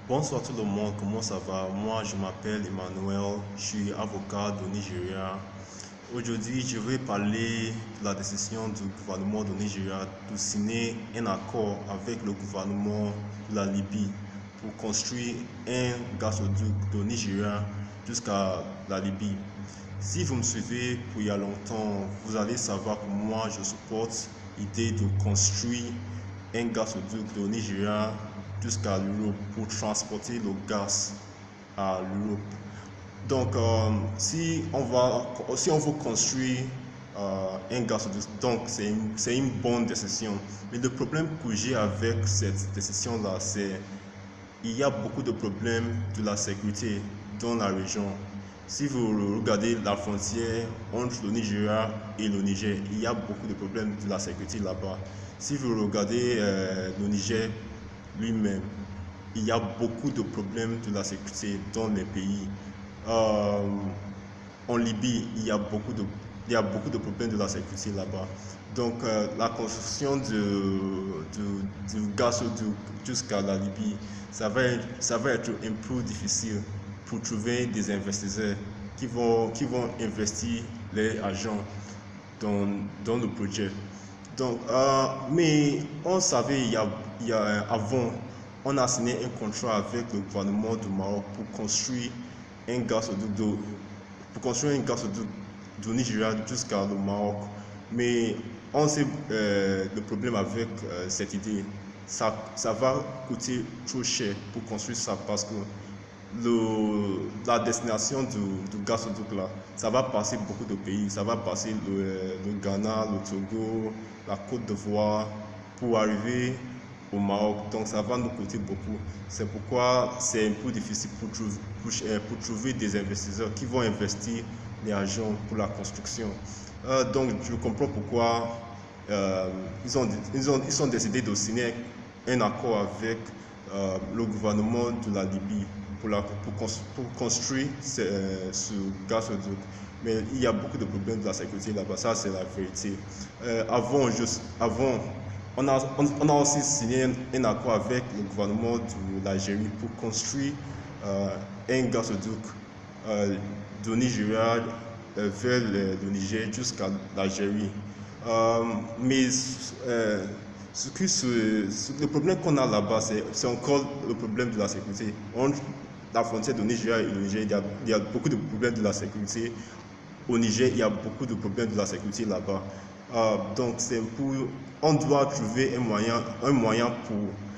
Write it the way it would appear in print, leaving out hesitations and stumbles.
Bonsoir tout le monde, comment ça va? Moi, je m'appelle Emmanuel, je suis avocat du Nigeria. Aujourd'hui, je vais parler de la décision du gouvernement du Nigeria de signer un accord avec le gouvernement de la Libye pour construire un gazoduc du Nigeria jusqu'à la Libye. Si vous me suivez pour il y a longtemps, vous allez savoir que moi, je supporte l'idée de construire un gazoduc du Nigeria jusqu'à l'Europe pour transporter le gaz à l'Europe. Donc, si on veut construire un gazoduc, donc c'est une bonne décision. Mais le problème que j'ai avec cette décision-là, c'est qu'il y a beaucoup de problèmes de la sécurité dans la région. Si vous regardez la frontière entre le Nigeria et le Niger, il y a beaucoup de problèmes de la sécurité là-bas. Si vous regardez le Niger lui-même, il y a beaucoup de problèmes de la sécurité dans les pays. Euh, En Libye, il y a beaucoup de problèmes de la sécurité là-bas. Donc, la construction du gazoduc jusqu'à la Libye, ça va être un peu difficile pour trouver des investisseurs qui vont investir les argent dans le projet. Donc, mais on savait, avant, on a signé un contrat avec le gouvernement du Maroc un gazoduc de, pour construire un gazoduc du Nigeria jusqu'à le Maroc. Mais on sait le problème avec cette idée. Ça va coûter trop cher pour construire ça parce que la destination du gazoduc là, ça va passer beaucoup de pays. Ça va passer le Ghana, le Togo, la Côte d'Ivoire pour arriver au Maroc. Donc ça va nous coûter beaucoup. C'est pourquoi c'est un peu difficile pour trouver des investisseurs qui vont investir l'argent pour la construction. Donc je comprends pourquoi ils ont décidé de signer un accord avec le gouvernement de la Libye pour construire ce gazoduc. Mais il y a beaucoup de problèmes de la sécurité là-bas, ça c'est la vérité. Avant, on a aussi signé un accord avec le gouvernement de l'Algérie pour construire un gazoduc du Nigeria vers le Niger jusqu'à l'Algérie. Mais le problème qu'on a là-bas, c'est encore le problème de la sécurité. Entre la frontière du Nigeria et le Niger, il y a beaucoup de problèmes de la sécurité. Au Niger, il y a beaucoup de problèmes de la sécurité là-bas. Donc, on doit trouver un moyen pour